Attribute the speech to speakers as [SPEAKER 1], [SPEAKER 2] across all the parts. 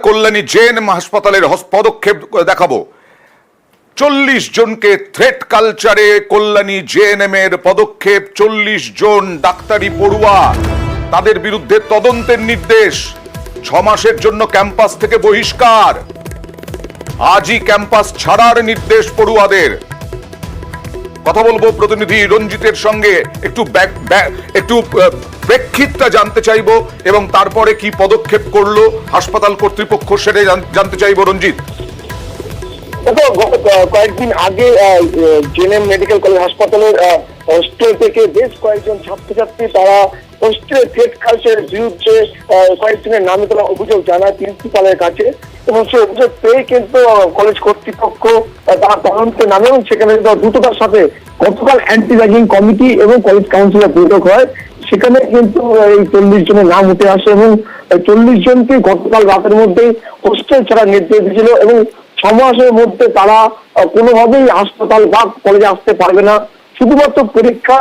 [SPEAKER 1] Kalyani GNM হাসপাতালের পদক্ষেপ দেখাবো। 40 জনকে থ্রেট কালচারে কল্যাণী জেএনএম এর পদক্ষেপ। 40 জন ডাক্তারি পড়ুয়া, তাদের বিরুদ্ধে তদন্তের নির্দেশ। 6 মাসের জন্য ক্যাম্পাস থেকে বহিষ্কার। আজই ক্যাম্পাস ছাড়ার নির্দেশ পড়ুয়াদের। কথা বলবো প্রতিনিধি রঞ্জিতের সঙ্গে, একটু প্রেক্ষিতটা জানতে চাইবো এবং তারপরে কি পদক্ষেপ করলো হাসপাতাল কর্তৃপক্ষ সেটা জানতে চাইবো। রঞ্জিত,
[SPEAKER 2] কয়েকদিন আগে জেএনএম মেডিকেল কলেজ হাসপাতালের হোস্টেল থেকে বেশ কয়েকজন ছাত্রছাত্রী তারা হোস্টেলের থ্রেট কালচারের বিরুদ্ধে কয়েকজনের নামে তোলা অভিযোগ জানায় প্রিন্সিপালের কাছে এবং সে অভিযোগ পেয়ে কিন্তু কলেজ কর্তৃপক্ষ তারা তদন্তে নামে এবং সেখানে দ্রুততার সাথে গতকাল অ্যান্টি র্যাগিং কমিটি এবং কলেজ কাউন্সিলের বৈঠক হয়। সেখানে কিন্তু এই 40 জনের নাম উঠে আসে এবং 40 জনকে গতকাল রাতের মধ্যেই হোস্টেল ছাড়ার নির্দেশ দিয়েছিল এবং 6 মাসের মধ্যে তারা কোনোভাবেই হাসপাতাল বা কলেজে আসতে পারবে না। শুধুমাত্র পরীক্ষা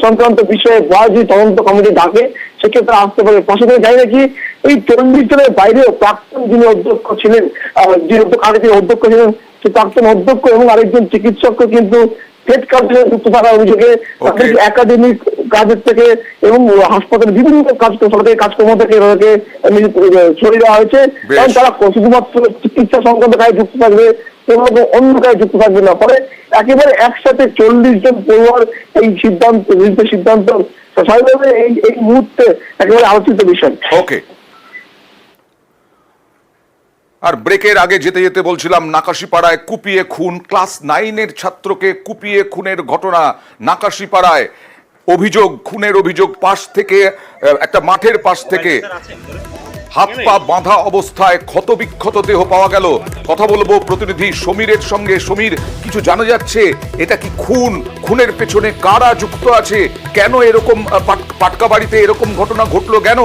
[SPEAKER 2] সংক্রান্ত বিষয়ে যদি তদন্ত কমিটি ডাকে সেক্ষেত্রে আসতে পারবে। পাশাপাশি জানি নাকি এই 40 জনের বাইরেও প্রাক্তন যিনি অধ্যক্ষ ছিলেন, যিনি অধ্যক্ষ ছিলেন সেই প্রাক্তন অধ্যক্ষ এবং আরেকজন চিকিৎসককে কিন্তু থ্রেট কালচারে যুক্ত থাকার অভিযোগে একাডেমিক কাজের থেকে এবং হাসপাতালের বিভিন্ন কাজকর্ম থেকে সরিয়ে দেওয়া হয়েছে। কারণ তারা শুধুমাত্র চিকিৎসা সংক্রান্ত কাজে যুক্ত থাকবে এবং অন্য কাজে যুক্ত থাকবে না। ফলে একেবারে একসাথে 40 জন পড়ুয়ার এই সিদ্ধান্ত স্বাভাবিকভাবে এই মুহূর্তে একেবারে আলোচিত বিষয়।
[SPEAKER 1] ওকে, আর ব্রেকের আগে যেতে যেতে বলছিলাম নাকাশিপাড়ায় কুপিয়ে খুন, ক্লাস 9-এর ছাত্রকে কুপিয়ে খুনের ঘটনা নাকাশিপাড়ায়। খুনের অভিযোগ পাশ থেকে, একটা মাঠের পাশ থেকে হাত পা বাঁধা অবস্থায় ক্ষতবিক্ষত দেহ পাওয়া গেল। কথা বলবো প্রতিনিধি সমীরের সঙ্গে। সমীর, কিছু জানা যাচ্ছে এটা কি খুনের পেছনে কারা যুক্ত আছে? কেন এরকম পাটকা বাড়িতে এরকম ঘটনা ঘটলো কেন?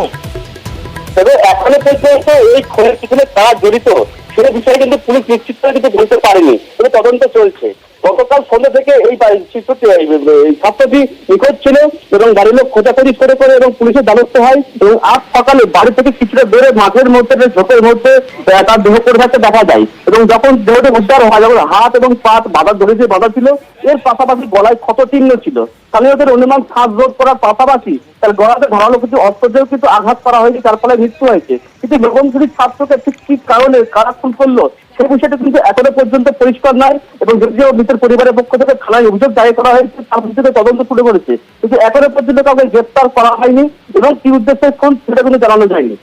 [SPEAKER 2] তবে এখনো পর্যন্ত এই খুনের পিছনে কারা জড়িত সে বিষয়ে কিন্তু পুলিশ নিশ্চিত করে কিন্তু বলতে পারেনি, তবে তদন্ত চলছে। গতকাল সন্ধ্যা থেকে এই ছাত্রটি নিখোঁজ ছিল এবং বাড়ির লোক খোঁজাখুঁজি করে এবং পুলিশের দ্বারস্থ হয় এবং আজ সকালে বাড়ি থেকে কিছুটা বেড়ে মাঠের মধ্যে ঝোপের মধ্যে তার দেহ পড়ে থাকতে দেখা যায় এবং যখন দেহটি উদ্ধার হয় যখন হাত এবং পা বাঁধা ছিল, এর পাশাপাশি গলায় ক্ষত চিহ্ন ছিল। স্থানীয়দের অনুমান শ্বাসরোধ করার পাশাপাশি তার গলাতে ধারালো কিছু অস্ত্র দিয়েও কিন্তু আঘাত করা হয়েছে, যার ফলে মৃত্যু হয়েছে। কিন্তু বেগমপুরীর ছাত্রকে ঠিক কি কারণে কারা খুন করলো সেই বিষয়টা কিন্তু এখনো পর্যন্ত পরিষ্কার নয় এবং যদিও মৃতের পরিবারের পক্ষ থেকে থানায় অভিযোগ দায়ের করা হয়েছে, তার ভিত্তিতে তদন্ত শুরু করেছে, কিন্তু এখনো পর্যন্ত কাউকে গ্রেফতার করা হয়নি এবং কি উদ্দেশ্যে খুন সেটা কিন্তু জানানো যায়নি।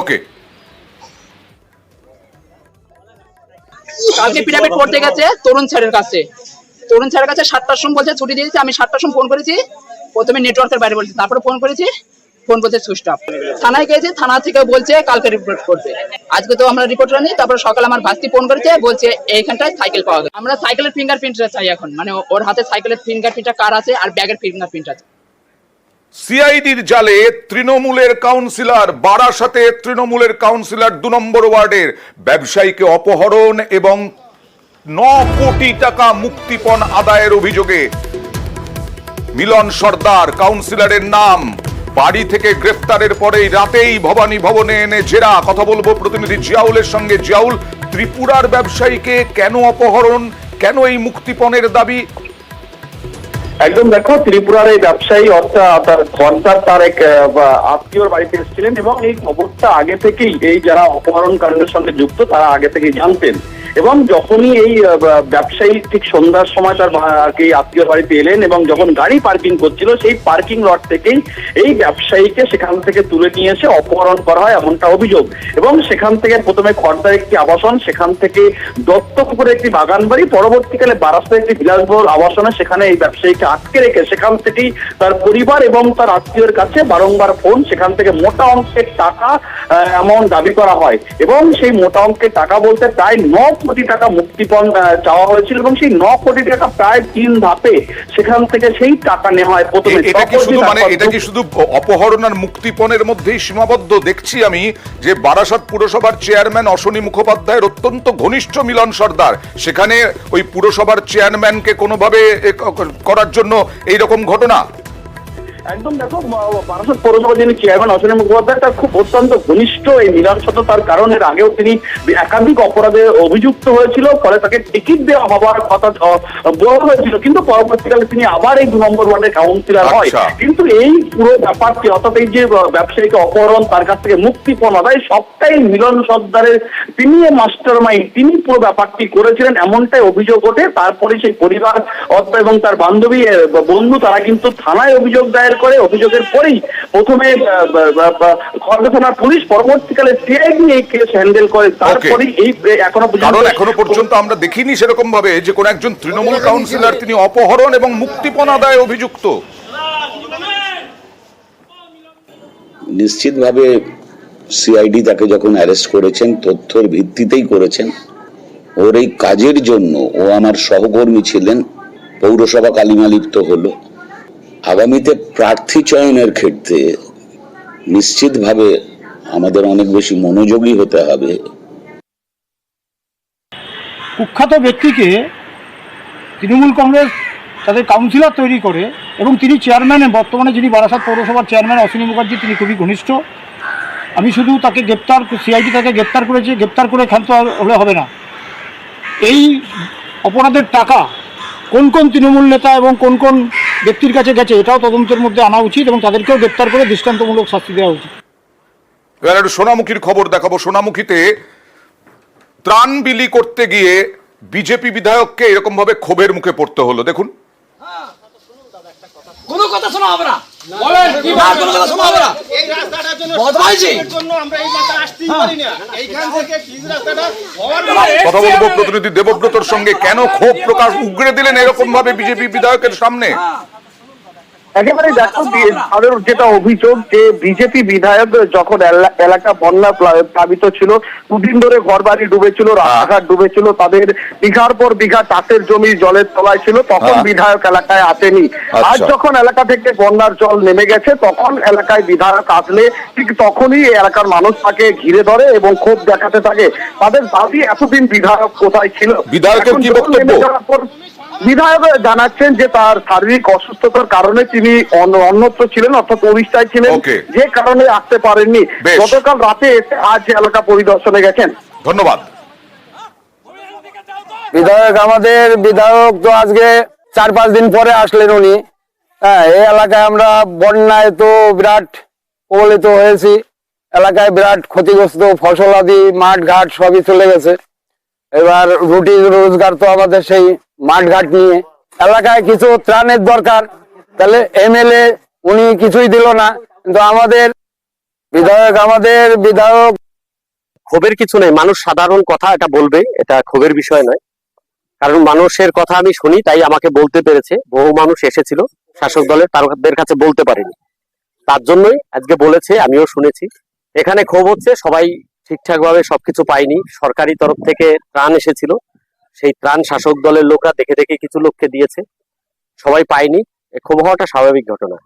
[SPEAKER 1] ওকে,
[SPEAKER 3] কালকে পিরামিড পড়তে গেছে তরুণ স্যারের কাছে 7টার সময় বলছে ছুটি দিয়েছে। আমি 7টার সময় ফোন করেছি, প্রথমে নেটওয়ার্কের বাইরে বলছে, তারপরে ফোন বলছে সুইচ অফ। থানায় গিয়েছি, থানা থেকে বলছে কালকে রিপোর্ট করবে। আজকে তো আমরা রিপোর্ট আনি। তারপরে সকালে আমার ভাস্তি ফোন করেছে, বলছে এইখানটায় সাইকেল পাওয়া গেছে। আমরা সাইকেলের ফিঙ্গারপ্রিন্টটা চাই এখন, মানে ওর হাতে সাইকেলের ফিঙ্গারপ্রিন্টটা কার আছে আর ব্যাগের ফিঙ্গারপ্রিন্ট আছে।
[SPEAKER 1] সিআইডির জালে তৃণমূলের কাউন্সিলর, বারাসাতে তৃণমূলের কাউন্সিলর 2 নম্বর ওয়ার্ডের ব্যবসায়ীকে অপহরণ এবং 9 কোটি টাকা মুক্তিপণ আদায়ের অভিযোগে মিলন সর্দার কাউন্সিলরের নাম। বাড়ি থেকে গ্রেফতারের পরেই রাতেই ভবানী ভবনে এনে জেরা। কথা বলবো প্রতিনিধি জিয়াউলের সঙ্গে। জিয়াউল, ত্রিপুরার ব্যবসায়ীকে কেন অপহরণ, কেন এই মুক্তিপণের দাবি?
[SPEAKER 2] একদম, দেখো, ত্রিপুরার এই ব্যবসায়ী অর্থাৎ তার এক আত্মীয়র বাড়িতে এসেছিলেন এবং এই খবরটা আগে থেকেই এই যারা অপহরণ কাণ্ডের সঙ্গে যুক্ত তারা আগে থেকেই জানতেন এবং যখনই এই ব্যবসায়ী ঠিক সন্ধ্যার সময় তার আত্মীয়র বাড়িতে এলেন এবং যখন গাড়ি পার্কিং করছিল সেই পার্কিং লট থেকেই এই ব্যবসায়ীকে সেখান থেকে তুলে নিয়ে এসে অপহরণ করা হয় এমনটা অভিযোগ। এবং সেখান থেকে প্রথমে খড়দার একটি আবাসন, সেখান থেকে দত্তপুকুরের একটি বাগান বাড়ি, পরবর্তীকালে বারাসাতের একটি বিলাসবহুল আবাসনে সেখানে এই ব্যবসায়ীকে আটকে রেখে সেখান থেকেই তার পরিবার এবং তার আত্মীয়ের কাছে বারংবার ফোন, সেখান থেকে মোটা অঙ্কের টাকা অ্যামাউন্ট দাবি করা হয় এবং সেই মোটা অঙ্কের টাকা বলতে প্রায় 9 কোটি টাকা মুক্তিপণ চাওয়া হয়েছিল এবং সেই 9 কোটি টাকা প্রায় 3 ধাপে সেখান থেকে সেই টাকা নেওয়া হয়। প্রথমে
[SPEAKER 1] এটা কি শুধু অপহরণ আর মুক্তিপণের মধ্যেই সীমাবদ্ধ? দেখছি আমি যে বারাসাত পুরসভার চেয়ারম্যান অশ্বনী মুখোপাধ্যায়ের অত্যন্ত ঘনিষ্ঠ মিলন সর্দার, সেখানে ওই পুরসভার চেয়ারম্যানকে কোনোভাবে করার জন্য এইরকম ঘটনা।
[SPEAKER 4] একদম দেখো, বারাসাত পৌরসভা যিনি চেয়ারম্যান অশ্বিনী মুখোপাধ্যায় তার খুব অত্যন্ত ঘনিষ্ঠ এই মিলন সত্য, কারণ এর আগেও তিনি একাধিক অপরাধে অভিযুক্ত হয়েছিল, ফলে তাকে টিকিট দেওয়া হওয়ার কথা বলা হয়েছিল, কিন্তু পরবর্তীকালে তিনি আবার এই 2 নম্বর ওয়ার্ডের কাউন্সিলর হয়। কিন্তু এই পুরো ব্যাপারটি, অর্থাৎ এই যে ব্যবসায়ীকে অপহরণ, তার কাছ থেকে মুক্তিপণ আদায়, সবটাই মিলন সর্দারের, তিনি মাস্টার মাইন্ড, তিনি পুরো ব্যাপারটি করেছিলেন, এমনটাই অভিযোগ ওঠে। তারপরে সেই পরিবার এবং তার বান্ধবী বন্ধু তারা কিন্তু থানায় অভিযোগ দায়ের করে। অভিযোগের পরেই প্রথমে খড়গা থানার পুলিশ, পরবর্তীকালে সিআইডি এই কেস হ্যান্ডেল করে। তারপরে এই
[SPEAKER 1] এখনো পর্যন্ত আমরা দেখিনি সেরকম ভাবে যে কোন একজন তৃণমূল কাউন্সিলর তিনি অপহরণ এবং মুক্তিপণ আদায়ে অভিযুক্ত।
[SPEAKER 5] নিশ্চিতভাবে সিআইডি তাকে যখন অ্যারেস্ট করেছেন তথ্যের ভিত্তিতেই করেছেন। ওর এই কাজের জন্য ও আমার সহকর্মী ছিলেন, পৌরসভা কালিমালিপ্ত হলো। আগামীতে প্রার্থী চয়নের ক্ষেত্রে নিশ্চিতভাবে আমাদের অনেক বেশি মনোযোগী হতে হবে।
[SPEAKER 6] কুখ্যাত ব্যক্তিকে তৃণমূল কংগ্রেস তাদের কাউন্সিলর তৈরি করে এবং তিনি চেয়ারম্যান, বর্তমানে যিনি বারাসাত পৌরসভার চেয়ারম্যান অশ্বিনী মুখার্জি, তিনি খুবই ঘনিষ্ঠ। আমি শুধু তাকে সিআইডি তাকে গ্রেপ্তার করেছে, গ্রেপ্তার করে ক্ষান্ত হলে হবে না। এই অপরাধের টাকা কোন কোন তৃণমূল নেতা এবং কোন কোন ব্যক্তির কাছে গেছে এটাও তদন্তের মধ্যে আনা উচিত এবং তাদেরকেও গ্রেপ্তার করে দৃষ্টান্তমূলক শাস্তি দেওয়া উচিত।
[SPEAKER 1] এবার একটু সোনামুখীর খবর দেখাবো। সোনামুখীতে ত্রাণ বিলি করতে গিয়ে বিজেপি বিধায়ককে এরকম ভাবে ক্ষোভের মুখে পড়তে হলো, দেখুন।
[SPEAKER 7] কোনো কথা শোনা হবে না, বলেন কি ভাই, কোনো কথা শোনা হবে না। এই রাস্তাটার জন্য বদমাইশির জন্য আমরা এই মাথা আসতেই পারি না। এইখান থেকে ঠিক রাস্তাটা
[SPEAKER 1] কথা বলবো প্রতিনিধি দেবব্রতর সঙ্গে। কেন ক্ষোভ প্রকাশ উগরে দিলেন এরকম ভাবে বিজেপি বিধায়কের সামনে?
[SPEAKER 2] একেবারে দেখো, তাদের যেটা অভিযোগ যে বিজেপি বিধায়ক যখন এলাকা বন্যা প্লাবিত ছিল, 2 দিন ধরে ঘর বাড়ি ডুবেছিল, রাস্তাঘাট ডুবেছিল, তাদের বিঘার পর বিঘা চাষের জমি জলের তলায় ছিল, তখন বিধায়ক এলাকায় আসেনি। আজ যখন এলাকা থেকে বন্যার জল নেমে গেছে, তখন এলাকায় বিধায়ক আসলে ঠিক তখনই এই এলাকার মানুষ তাকে ঘিরে ধরে এবং ক্ষোভ দেখাতে থাকে। তাদের দাবি, এতদিন বিধায়ক কোথায় ছিল?
[SPEAKER 1] বিধায়কের কি বক্তব্য?
[SPEAKER 2] বিধায়ক জানাচ্ছেন যে তার শারীরিক অসুস্থতার কারণে তিনি অন্যত্র ছিলেন, অর্থাৎ ওড়িশায় ছিলেন, যে কারণে আসতে পারেননি। গতকাল রাতে এসে আজ এলাকা পরিদর্শনে গেছেন।
[SPEAKER 1] ধন্যবাদ।
[SPEAKER 8] আমাদের বিধায়ক তো আজকে 4-5 দিন পরে আসলেন উনি। হ্যাঁ, এই এলাকায় আমরা বন্যায় তো বিরাট কবলিত হয়েছি, এলাকায় বিরাট ক্ষতিগ্রস্ত, ফসলাদি মাঠ ঘাট সবই চলে গেছে। এবার রুটি রোজগার তো আমাদের সেই মাঠ ঘাট নিয়ে। এলাকায় কিছু ত্রাণের দরকার, তাহলে এমএলএ উনি কিছুই দিল না। কিন্তু আমাদের বিধায়ক
[SPEAKER 9] ক্ষোভের কিছু নেই, মানুষ সাধারণ কথা এটা বলবে, এটা ক্ষোভের বিষয় নয়। কারণ মানুষের কথা আমি শুনি, তাই আমাকে বলতে পেরেছে। বহু মানুষ এসেছিল শাসক দলের, তাদের কাছে বলতে পারেনি, তার জন্যই আজকে বলেছে, আমিও শুনেছি। এখানে ক্ষোভ হচ্ছে, সবাই ঠিকঠাক ভাবে সবকিছু পায়নি। সরকারি তরফ থেকে ত্রাণ এসেছিল, সেই ত্রাণ শাসক দলের লোকরা দেখে দেখে কিছু লোককে দিয়েছে, সবাই পায়নি। ক্ষোভ হওয়াটা স্বাভাবিক ঘটনা।